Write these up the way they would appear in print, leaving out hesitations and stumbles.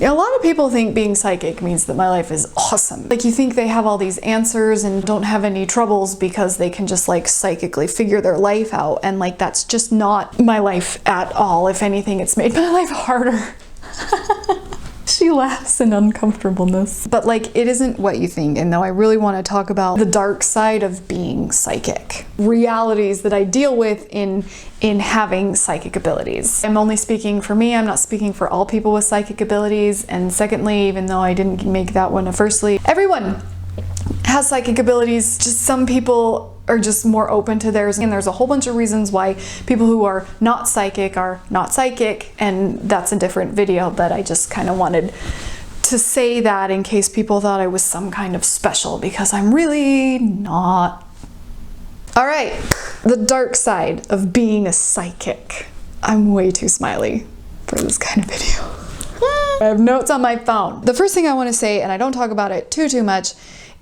A lot of people think being psychic means that my life is awesome. Like, you think they have all these answers and don't have any troubles because they can just like psychically figure their life out, and like that's just not my life at all. If anything, it's made my life harder. She laughs in uncomfortableness. But like, it isn't what you think, and though I really want to talk about the dark side of being psychic. Realities that I deal with in having psychic abilities. I'm only speaking for me, I'm not speaking for all people with psychic abilities. And secondly, even though I didn't make that one firstly, everyone has psychic abilities, just some people are just more open to theirs, and there's a whole bunch of reasons why people who are not psychic, and that's a different video, but I just kind of wanted to say that in case people thought I was some kind of special, because I'm really not. Alright, the dark side of being a psychic. I'm way too smiley for this kind of video. I have notes on my phone. The first thing I want to say, and I don't talk about it too much,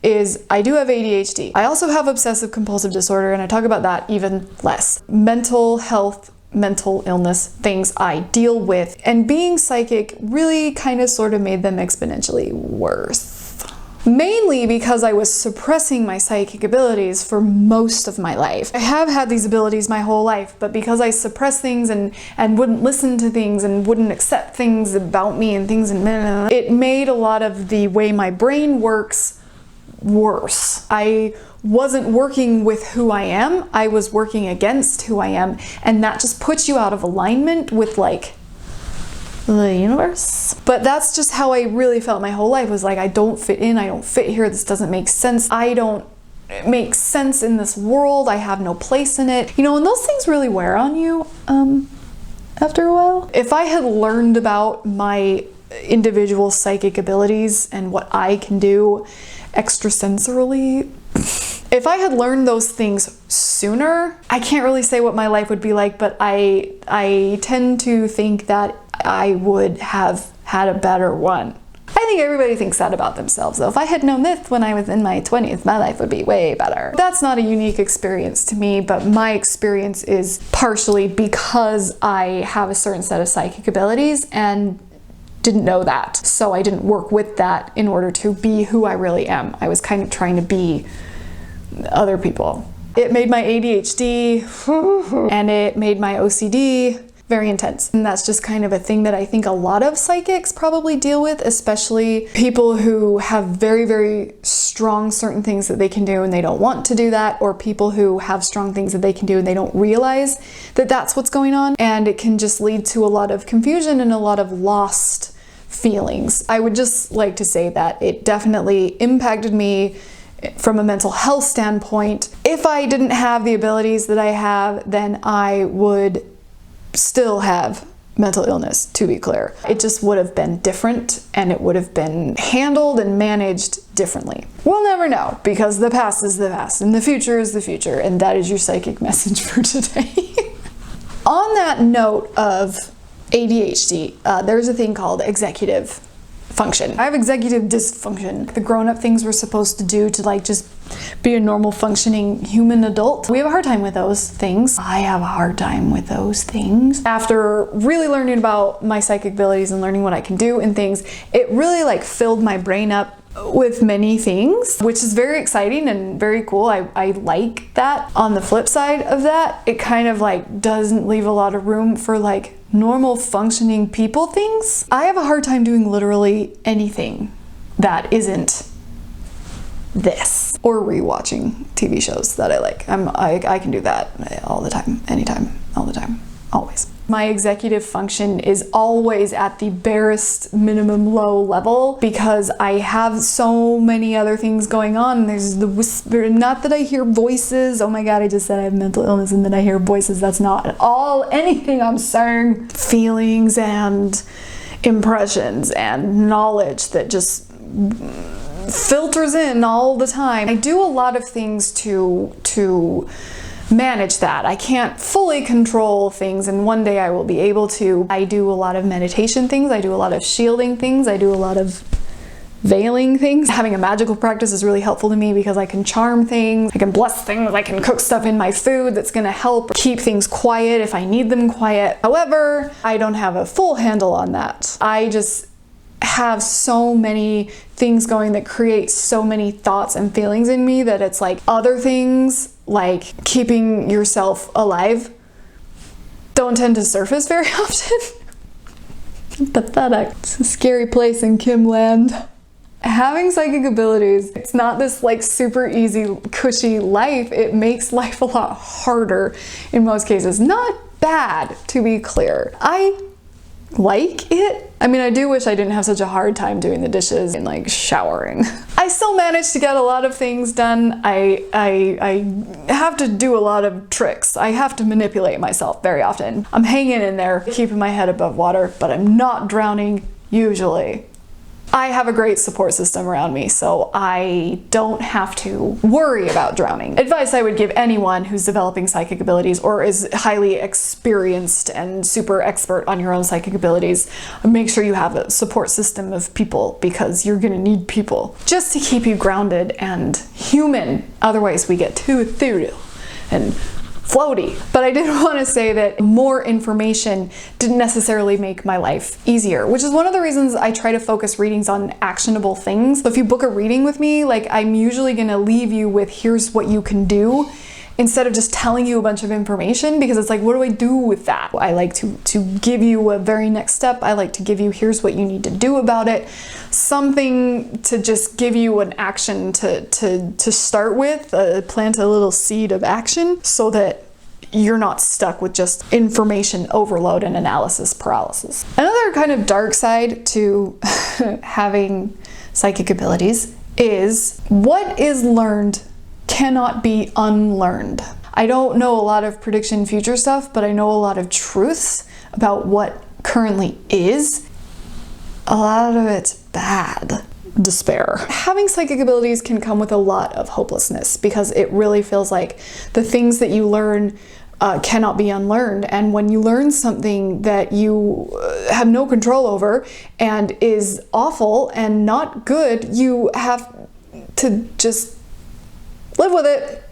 is I do have ADHD. I also have obsessive compulsive disorder, and I talk about that even less. Mental health, mental illness, things I deal with, and being psychic really kind of sort of made them exponentially worse. Mainly because I was suppressing my psychic abilities for most of my life. I have had these abilities my whole life, but because I suppressed things and wouldn't listen to things and wouldn't accept things about me and things, and it made a lot of the way my brain works worse. I wasn't working with who I am, I was working against who I am, and that just puts you out of alignment with like the universe. But that's just how I really felt my whole life, was like, I don't fit in, I don't fit here, this doesn't make sense, I don't make sense in this world, I have no place in it. You know, and those things really wear on you after a while. If I had learned about my individual psychic abilities and what I can do extrasensorily, if I had learned those things sooner, I can't really say what my life would be like, but I tend to think that I would have had a better one. I think everybody thinks that about themselves, though. If I had known this when I was in my 20s, my life would be way better. That's not a unique experience to me, but my experience is partially because I have a certain set of psychic abilities and didn't know that. So I didn't work with that in order to be who I really am. I was kind of trying to be other people. It made my ADHD and it made my OCD very intense. And that's just kind of a thing that I think a lot of psychics probably deal with, especially people who have very, very strong certain things that they can do and they don't want to do that, or people who have strong things that they can do and they don't realize that that's what's going on. And it can just lead to a lot of confusion and a lot of lost feelings. I would just like to say that it definitely impacted me from a mental health standpoint. If I didn't have the abilities that I have, then I would still have mental illness, to be clear. It just would have been different, and it would have been handled and managed differently. We'll never know, because the past is the past and the future is the future, and that is your psychic message for today. On that note of ADHD, there's a thing called executive function. I have executive dysfunction. The grown-up things we're supposed to do to like just be a normal functioning human adult. We have a hard time with those things. I have a hard time with those things. After really learning about my psychic abilities and learning what I can do and things, it really like filled my brain up with many things, which is very exciting and very cool. I like that. On the flip side of that, it kind of like doesn't leave a lot of room for like normal functioning people things. I have a hard time doing literally anything that isn't this, or rewatching TV shows that I like. I can do that all the time, anytime, all the time, always. My executive function is always at the barest minimum low level because I have so many other things going on. There's the whisper, not that I hear voices. Oh my god, I just said I have mental illness and then I hear voices. That's not at all anything I'm saying. Feelings and impressions and knowledge that just filters in all the time. I do a lot of things to manage that. I can't fully control things, and one day I will be able to. I do a lot of meditation things, I do a lot of shielding things, I do a lot of veiling things. Having a magical practice is really helpful to me because I can charm things, I can bless things, I can cook stuff in my food that's gonna help keep things quiet if I need them quiet. However, I don't have a full handle on that. I just have so many things going that create so many thoughts and feelings in me that it's like other things like keeping yourself alive don't tend to surface very often. Pathetic. It's a scary place in Kimland. Having psychic abilities, it's not this like super easy, cushy life. It makes life a lot harder in most cases. Not bad, to be clear. I like it. I mean, I do wish I didn't have such a hard time doing the dishes and like showering. I still manage to get a lot of things done. I have to do a lot of tricks. I have to manipulate myself very often. I'm hanging in there, keeping my head above water, but I'm not drowning usually. I have a great support system around me, so I don't have to worry about drowning. Advice I would give anyone who's developing psychic abilities or is highly experienced and super expert on your own psychic abilities, make sure you have a support system of people, because you're gonna need people just to keep you grounded and human. Otherwise we get too ethereal and floaty. But I did want to say that more information didn't necessarily make my life easier, which is one of the reasons I try to focus readings on actionable things. So if you book a reading with me, like I'm usually going to leave you with here's what you can do, instead of just telling you a bunch of information, because it's like, what do I do with that? I like to give you a very next step. I like to give you here's what you need to do about it. Something to just give you an action to start with, plant a little seed of action so that you're not stuck with just information overload and analysis paralysis. Another kind of dark side to having psychic abilities is what is learned cannot be unlearned. I don't know a lot of prediction future stuff, but I know a lot of truths about what currently is. A lot of it's bad. Despair. Having psychic abilities can come with a lot of hopelessness, because it really feels like the things that you learn cannot be unlearned. And when you learn something that you have no control over and is awful and not good, you have to just live with it.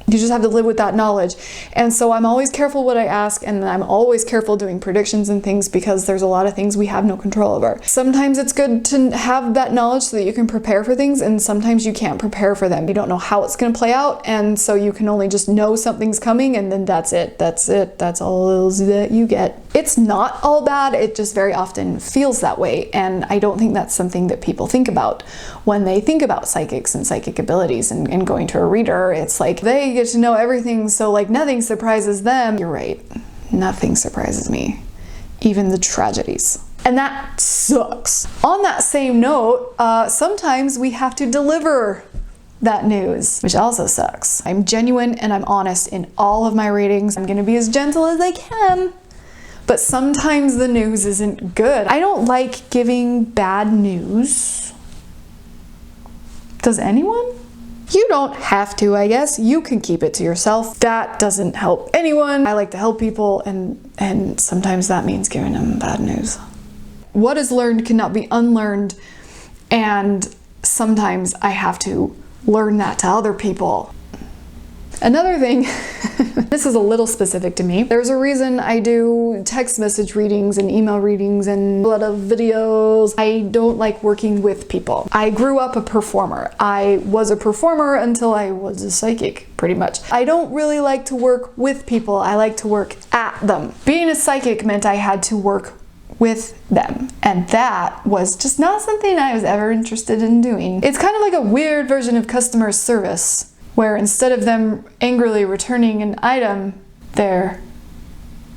You just have to live with that knowledge. And so I'm always careful what I ask, and I'm always careful doing predictions and things, because there's a lot of things we have no control over. Sometimes it's good to have that knowledge so that you can prepare for things, and sometimes you can't prepare for them. You don't know how it's going to play out, and so you can only just know something's coming, and then that's it. That's it. That's all that you get. It's not all bad. It just very often feels that way, and I don't think that's something that people think about when they think about psychics and psychic abilities and going to a reader. It's like they get to know everything, so like nothing surprises them. You're right, nothing surprises me, even the tragedies, and that sucks. On that same note, sometimes we have to deliver that news, which also sucks. I'm genuine and I'm honest in all of my readings. I'm gonna be as gentle as I can, but sometimes the news isn't good. I don't like giving bad news. Does anyone? You don't have to, I guess. You can keep it to yourself. That doesn't help anyone. I like to help people, and sometimes that means giving them bad news. What is learned cannot be unlearned, and sometimes I have to learn that to other people. Another thing, this is a little specific to me. There's a reason I do text message readings and email readings and a lot of videos. I don't like working with people. I grew up a performer. I was a performer until I was a psychic, pretty much. I don't really like to work with people. I like to work at them. Being a psychic meant I had to work with them, and that was just not something I was ever interested in doing. It's kind of like a weird version of customer service, where instead of them angrily returning an item, they're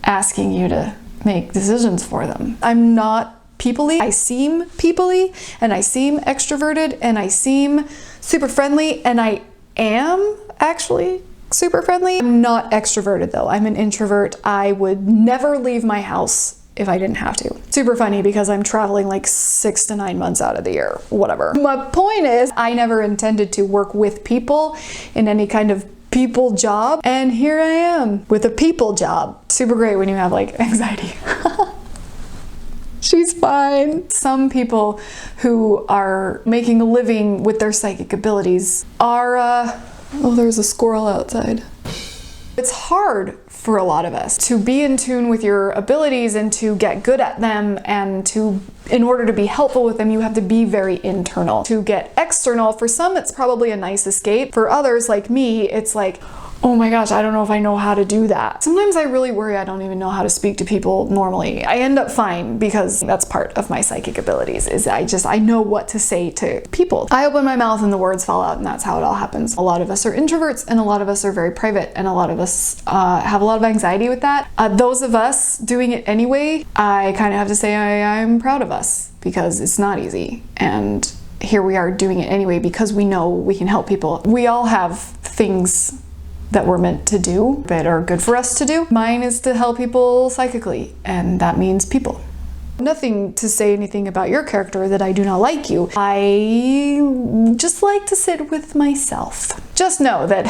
asking you to make decisions for them. I'm not people-y. I seem people-y, and I seem extroverted, and I seem super friendly, and I am actually super friendly. I'm not extroverted though. I'm an introvert. I would never leave my house if I didn't have to. Super funny because I'm traveling like 6 to 9 months out of the year, whatever. My point is, I never intended to work with people in any kind of people job, and here I am with a people job. Super great when you have like anxiety. She's fine. Some people who are making a living with their psychic abilities are, oh, there's a squirrel outside. It's hard for a lot of us. To be in tune with your abilities and to get good at them, and in order to be helpful with them, you have to be very internal. To get external, for some it's probably a nice escape. For others like me, it's like, oh my gosh, I don't know if I know how to do that. Sometimes I really worry I don't even know how to speak to people normally. I end up fine because that's part of my psychic abilities, is I know what to say to people. I open my mouth and the words fall out, and that's how it all happens. A lot of us are introverts and a lot of us are very private, and a lot of us have a lot of anxiety with that. Those of us doing it anyway, I kind of have to say I'm proud of us, because it's not easy. And here we are doing it anyway because we know we can help people. We all have things that we're meant to do that are good for us to do. Mine is to help people psychically, and that means people. Nothing to say anything about your character that I do not like you. I just like to sit with myself. Just know that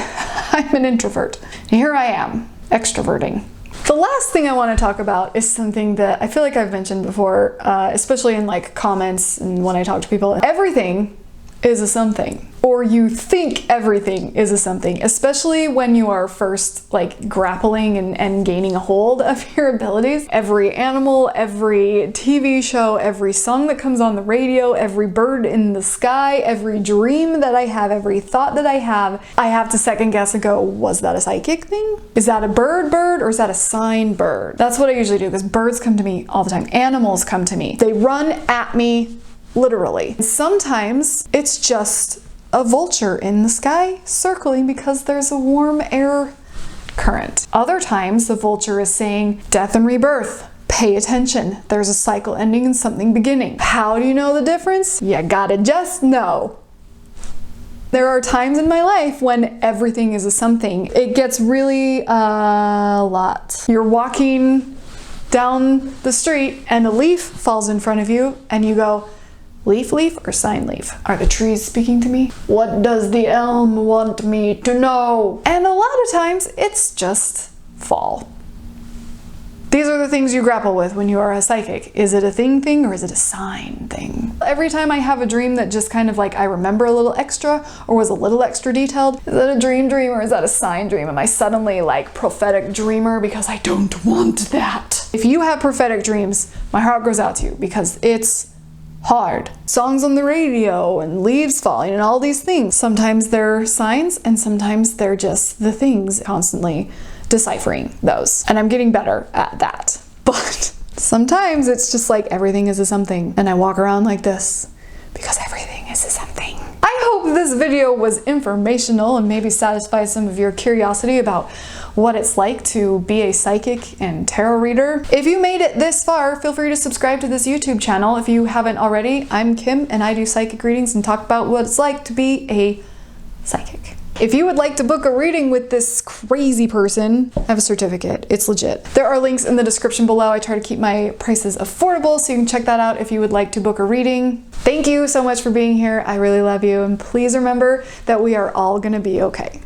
I'm an introvert. Here I am, extroverting. The last thing I want to talk about is something that I feel like I've mentioned before, especially in like comments and when I talk to people. Everything is a something, or you think everything is a something, especially when you are first like grappling and gaining a hold of your abilities. Every animal, every TV show, every song that comes on the radio, every bird in the sky, every dream that I have, every thought that I have to second guess and go, was that a psychic thing? Is that a bird, or is that a sign bird? That's what I usually do, because birds come to me all the time. Animals come to me. They run at me, literally. Sometimes it's just a vulture in the sky circling because there's a warm air current. Other times the vulture is saying death and rebirth. Pay attention. There's a cycle ending and something beginning. How do you know the difference? You gotta just know. There are times in my life when everything is a something. It gets really a lot. You're walking down the street and a leaf falls in front of you and you go, leaf or sign leaf? Are the trees speaking to me? What does the elm want me to know? And a lot of times it's just fall. These are the things you grapple with when you are a psychic. Is it a thing or is it a sign thing? Every time I have a dream that just kind of like I remember a little extra or was a little extra detailed, is that a dream or is that a sign dream? Am I suddenly like prophetic dreamer because I don't want that? If you have prophetic dreams, my heart goes out to you because it's hard. Songs on the radio and leaves falling and all these things. Sometimes they're signs and sometimes they're just the things, constantly deciphering those. And I'm getting better at that. But sometimes it's just like everything is a something and I walk around like this because everything is a something. I hope this video was informational and maybe satisfies some of your curiosity about what it's like to be a psychic and tarot reader. If you made it this far, feel free to subscribe to this YouTube channel if you haven't already. I'm Kim and I do psychic readings and talk about what it's like to be a psychic. If you would like to book a reading with this crazy person, I have a certificate. It's legit. There are links in the description below. I try to keep my prices affordable, so you can check that out if you would like to book a reading. Thank you so much for being here. I really love you, and please remember that we are all gonna be okay.